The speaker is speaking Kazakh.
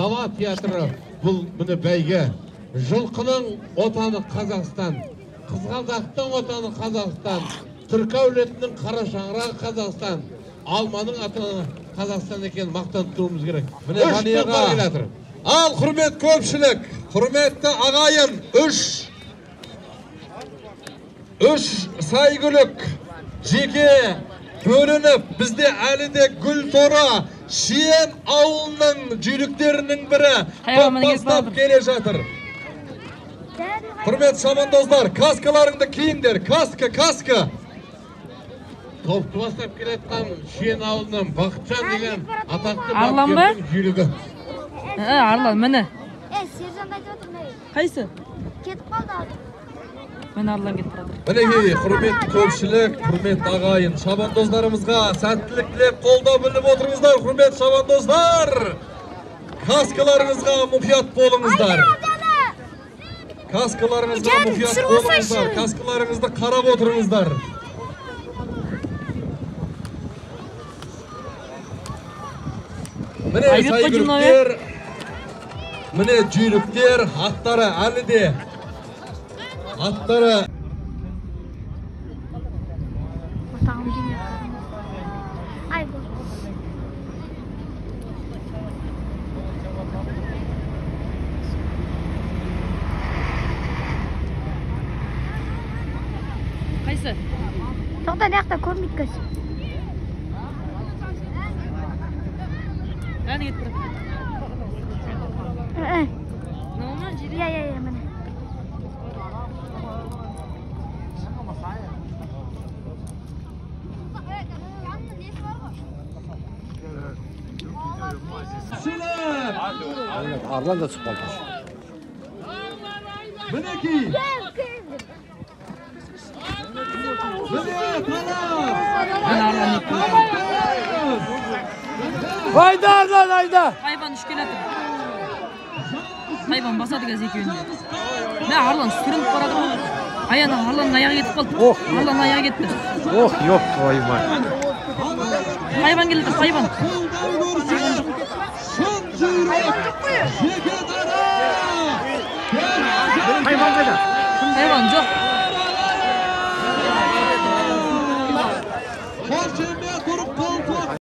Дала театры бұл міне бәйге. Жылқының отаны Қазақстан, Қызғалдақтың отаны Қазақстан, Түркі әулетінің қара шаңырағы Қазақстан, алманың атаны Қазақстан екен мақтан тұтуымыз керек. Міне Ғанияға. Ал құрмет көпшілік, құрметті ағайын, үш сайгүлік жеке бөлініп, бізде әлі де гүл торы Шиен ауылының жүйріктерінің бірі бастап келе жатыр. Құрмет шабандоздар, каскаларыңды киіңдер, каска. Топты бастап келетқан Шиен ауылының Бақытжан деген атақты бапкердің жүйрігі. Арлан, міне. Сержант айтып отыр ма? Қайсы? Кетіп қалды. Мен Арлан кетіп жатыр. Мінекей, құрметті көпшілік, құрметті ағайын, шабандоздарымызға сәттілік тілеп қолдау біліп отырыңыздар, құрметті шабандоздар. Каскаларыңызға мұқият болыңыздар. Каскаларыңызға мұқият болыңыздар. Каскаларыңызды қарап отырыңыздар. Міне сайгүліктер, міне жүйріктер, аттары әлі де. Аттары. Қайсы? Тоқта дақта көрмейді көз. Әне кетіп тұрады. Наума жері? Я, міне. Арлан da çıkmadı. Мінекей. Haydi Арлан, haydi. Hayvan üçkeletip. Hayvan basады kez ekеуінде. Ne Арлан sürünüp baradı bu. Ayağına Арланның аяғы кетіп қалды. Арланның аяғы кетті. Yok hayvan. Hayvan geldi, hayvan. Hayvan kayda? Hayvan yok.